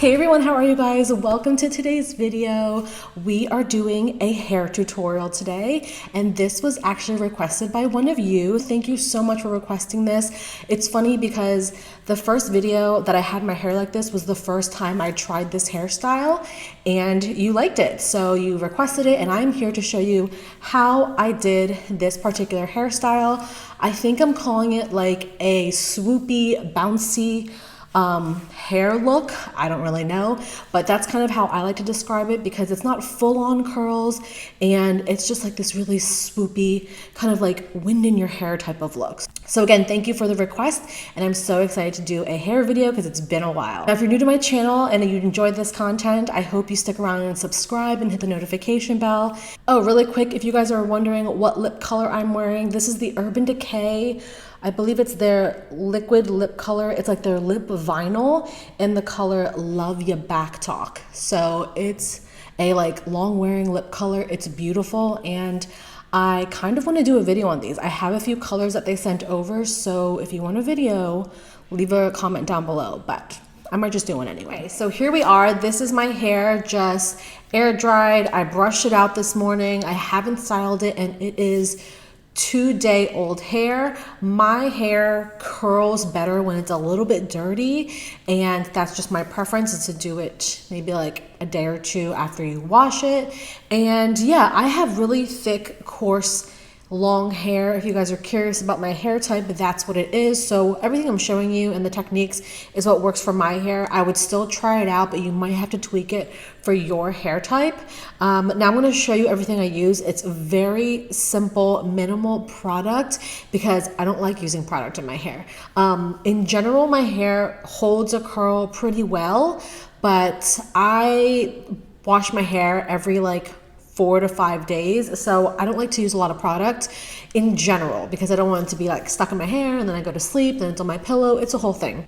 Hey everyone, how are you guys? Welcome to today's video. We are doing a hair tutorial today, and this was actually requested by one of you. Thank you so much for requesting this. It's funny because the first video that I had my hair like this was the first time I tried this hairstyle, and you liked it. So you requested it, and I'm here to show you how I did this particular hairstyle. I think I'm calling it like a swoopy, bouncy hair look. I don't really know, but that's kind of how I like to describe it because it's not full-on curls and it's just like this really swoopy, kind of like wind in your hair type of looks. So again, thank you for the request, and I'm so excited to do a hair video because it's been a while. Now, if you're new to my channel and you enjoyed this content, I hope you stick around and subscribe and hit the notification bell. Oh, really quick, if you guys are wondering what lip color I'm wearing, this is the Urban Decay. I believe it's their liquid lip color. It's like their lip vinyl in the color Love Ya Back Talk. So it's a like long wearing lip color. It's beautiful, and I kind of want to do a video on these. I have a few colors that they sent over, so if you want a video, leave a comment down below, but I might just do one anyway. So here we are. This is my hair, just air dried. I brushed it out this morning. I haven't styled it, and it is 2-day-old hair. My hair curls better when it's a little bit dirty, and that's just my preference, is to do it maybe like a day or two after you wash it. And yeah, I have really thick, coarse, long hair. If you guys are curious about my hair type, that's what it is. So everything I'm showing you and the techniques is what works for my hair. I would still try it out, but you might have to tweak it for your hair type. Now I'm going to show you everything I use. It's a very simple, minimal product because I don't like using product in my hair. In general, my hair holds a curl pretty well, but I wash my hair every like 4 to 5 days. So I don't like to use a lot of product in general because I don't want it to be like stuck in my hair and then I go to sleep, then it's on my pillow. It's a whole thing.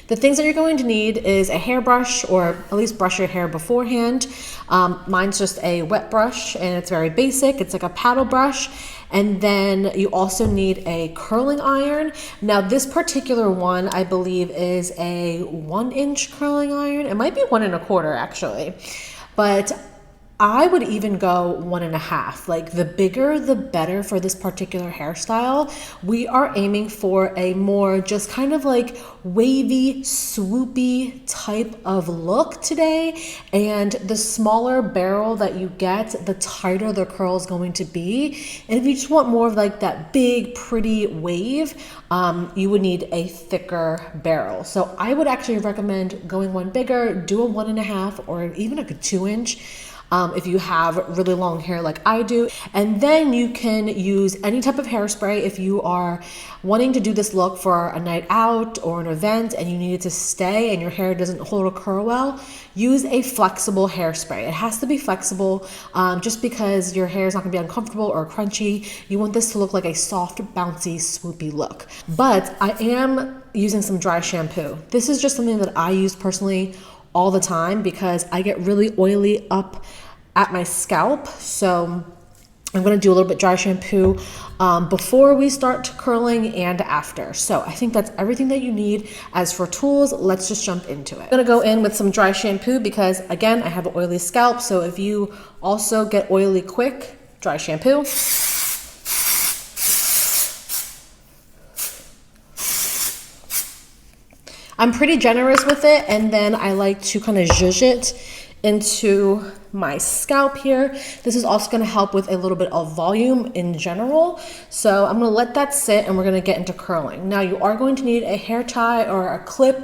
The things that you're going to need is a hairbrush, or at least brush your hair beforehand. Mine's just a wet brush and it's very basic. It's like a paddle brush. And then you also need a curling iron. Now this particular one, I believe, is a 1-inch curling iron. It might be 1 1/4 actually, but I would even go 1 1/2. Like the bigger, the better for this particular hairstyle. We are aiming for a more just kind of like wavy, swoopy type of look today. And the smaller barrel that you get, the tighter the curl is going to be. And if you just want more of like that big, pretty wave, you would need a thicker barrel. So I would actually recommend going one bigger, do a 1 1/2 or even like a 2-inch. If you have really long hair like I do. And then you can use any type of hairspray if you are wanting to do this look for a night out or an event and you need it to stay and your hair doesn't hold a curl well. Use a flexible hairspray. It has to be flexible just because your hair is not going to be uncomfortable or crunchy. You want this to look like a soft, bouncy, swoopy look. But I am using some dry shampoo. This is just something that I use personally all the time because I get really oily up at my scalp. So I'm going to do a little bit dry shampoo before we start curling and after. So I think that's everything that you need. As for tools, let's just jump into it. I'm going to go in with some dry shampoo because again, I have an oily scalp. So if you also get oily quick, dry shampoo. I'm pretty generous with it, and then I like to kind of zhuzh it into my scalp here. This is also going to help with a little bit of volume in general. So I'm going to let that sit and we're going to get into curling. Now you are going to need a hair tie or a clip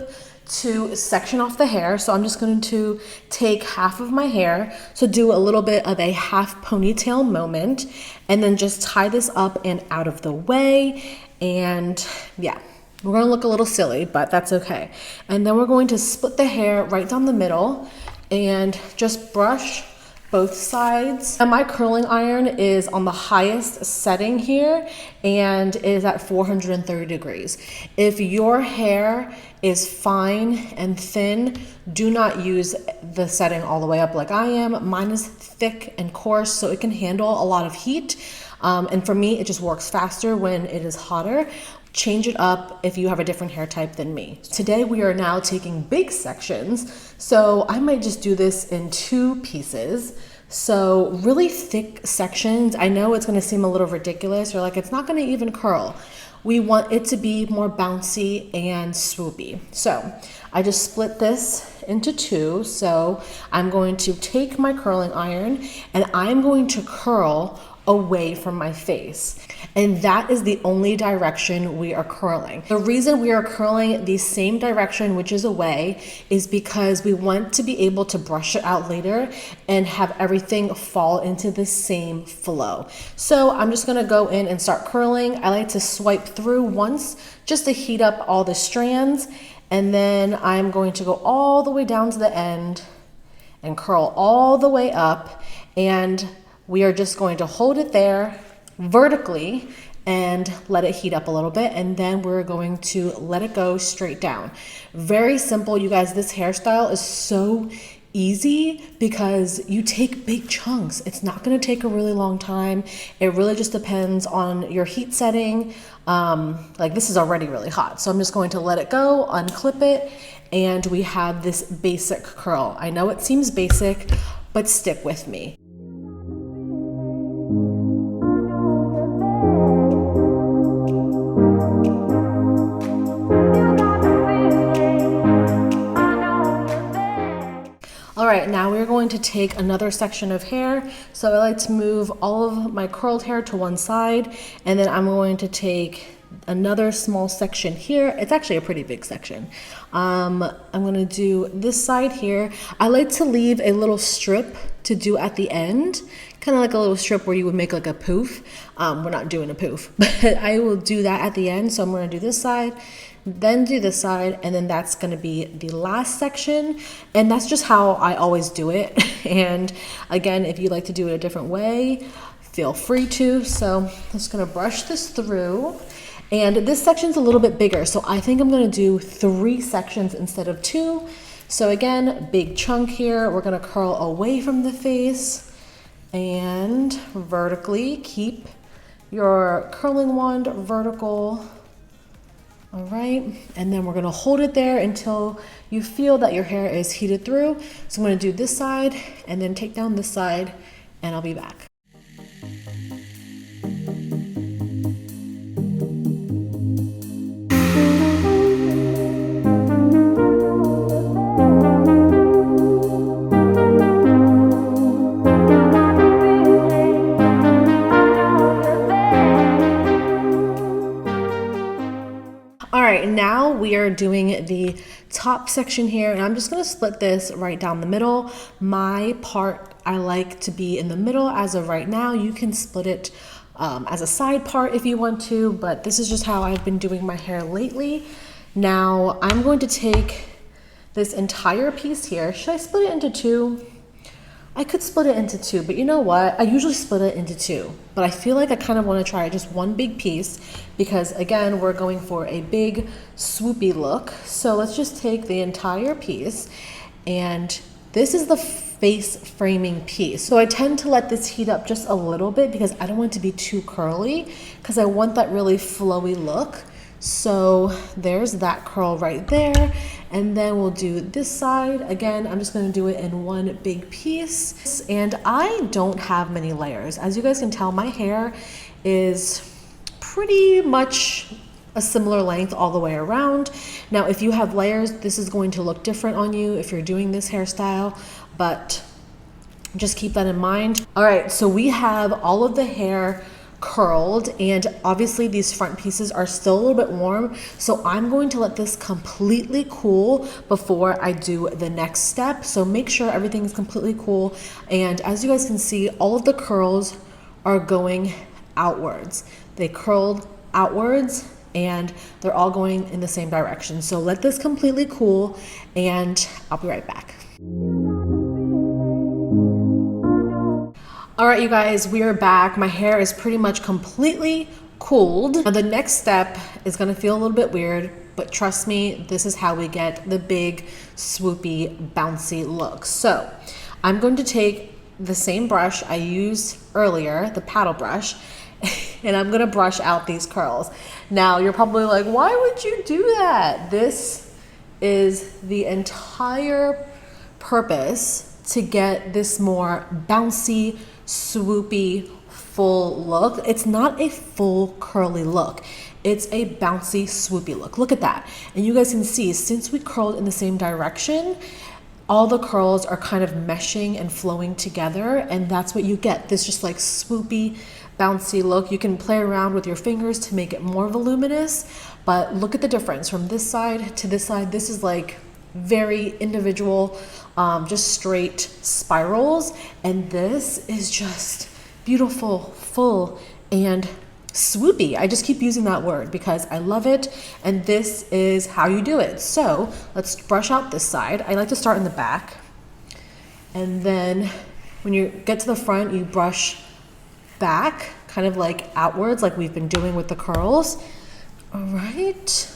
to section off the hair. So I'm just going to take half of my hair. So do a little bit of a half ponytail moment and then just tie this up and out of the way. And yeah. We're going to look a little silly, but that's okay. And then we're going to split the hair right down the middle and just brush both sides. And my curling iron is on the highest setting here and is at 430 degrees. If your hair is fine and thin, do not use the setting all the way up like I am. Mine is thick and coarse, so it can handle a lot of heat. And for me, it just works faster when it is hotter. change it up if you have a different hair type than me. Today we are now taking big sections, so I might just do this in 2 pieces. So really thick sections. I know it's going to seem a little ridiculous, or like it's not going to even curl. We want it to be more bouncy and swoopy. So I just split this into 2. So I'm going to take my curling iron and I'm going to curl away from my face. And that is the only direction we are curling. The reason we are curling the same direction, which is away, is because we want to be able to brush it out later and have everything fall into the same flow. So I'm just gonna go in and start curling. I like to swipe through once just to heat up all the strands. And then I'm going to go all the way down to the end and curl all the way up. And we are just going to hold it there vertically and let it heat up a little bit, and then we're going to let it go straight down. Very simple, you guys. This hairstyle is so easy because you take big chunks. It's not going to take a really long time. It really just depends on your heat setting. Like this is already really hot, so I'm just going to let it go, unclip it, and we have this basic curl. I know it seems basic, but stick with me. All right, now we're going to take another section of hair. So I like to move all of my curled hair to one side, and then I'm going to take another small section here. It's actually a pretty big section. I'm gonna do this side here. I like to leave a little strip to do at the end, kind of like a little strip where you would make like a poof. We're not doing a poof, but I will do that at the end. So I'm gonna do this side, then do this side, and then that's gonna be the last section. And that's just how I always do it. And again, if you'd like to do it a different way, feel free to. So I'm just gonna brush this through. And this section's a little bit bigger, so I think I'm gonna do 3 sections instead of 2. So again, big chunk here. We're gonna curl away from the face and vertically. Keep your curling wand vertical. All right, and then we're gonna hold it there until you feel that your hair is heated through. So I'm gonna do this side and then take down this side, and I'll be back. Now we are doing the top section here, and I'm just going to split this right down the middle. My part I like to be in the middle as of right now. You can split it as a side part if you want to, but this is just how I've been doing my hair lately. Now I'm going to take this entire piece here. Should I split it into 2? I could split it into 2, but you know what? I usually split it into 2, but I feel like I kind of want to try just one big piece because again, we're going for a big swoopy look. So let's just take the entire piece, and this is the face framing piece. So I tend to let this heat up just a little bit because I don't want it to be too curly because I want that really flowy look. So there's that curl right there. And then we'll do this side. Again, I'm just gonna do it in one big piece. And I don't have many layers. As you guys can tell, my hair is pretty much a similar length all the way around. Now, if you have layers, this is going to look different on you if you're doing this hairstyle, but just keep that in mind. All right, so we have all of the hair curled, and obviously these front pieces are still a little bit warm, so I'm going to let this completely cool before I do the next step. So make sure everything is completely cool, and as you guys can see, all of the curls are going outwards. They curled outwards and they're all going in the same direction. So let this completely cool and I'll be right back. All right, you guys, we are back. My hair is pretty much completely cooled. Now the next step is gonna feel a little bit weird, but trust me, this is how we get the big swoopy bouncy look. So I'm going to take the same brush I used earlier, the paddle brush, and I'm gonna brush out these curls. Now, you're probably like, why would you do that? This is the entire purpose to get this more bouncy, swoopy, full look. It's not a full curly look. It's a bouncy, swoopy look. Look at that. And you guys can see, since we curled in the same direction, all the curls are kind of meshing and flowing together, and that's what you get. This just like swoopy, bouncy look. You can play around with your fingers to make it more voluminous, but look at the difference from this side to this side. This is like very individual, just straight spirals, and this is just beautiful, full, and swoopy. I just keep using that word because I love it, and this is how you do it. So let's brush out this side. I like to start in the back, and then when you get to the front, you brush back, kind of like outwards, like we've been doing with the curls. All right,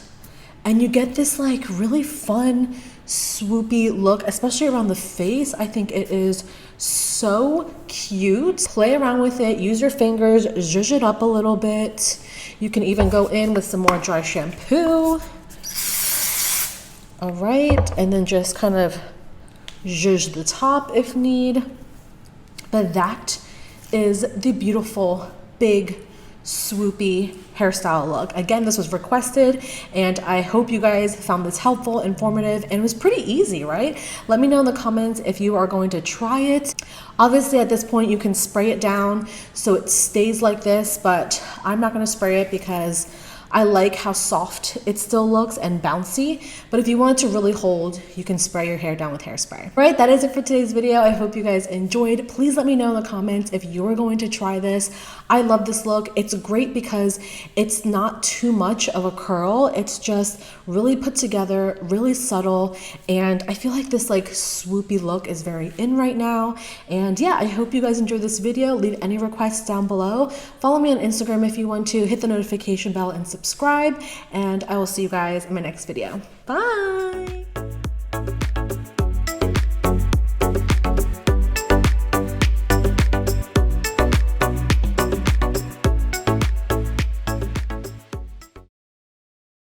and you get this like really fun, swoopy look, especially around the face. I think it is so cute. Play around with it, use your fingers, zhuzh it up a little bit. You can even go in with some more dry shampoo. All right, and then just kind of zhuzh the top if need. But that is the beautiful, big, swoopy hairstyle look. Again, this was requested, and I hope you guys found this helpful, informative, and it was pretty easy, right? Let me know in the comments if you are going to try it. Obviously, at this point, you can spray it down so it stays like this, but I'm not going to spray it because I like how soft it still looks and bouncy, but if you want it to really hold, you can spray your hair down with hairspray. All right, that is it for today's video. I hope you guys enjoyed. Please let me know in the comments if you're going to try this. I love this look. It's great because it's not too much of a curl. It's just really put together, really subtle, and I feel like this like swoopy look is very in right now. And yeah, I hope you guys enjoyed this video. Leave any requests down below. Follow me on Instagram if you want to. Hit the notification bell and subscribe, and I will see you guys in my next video. Bye!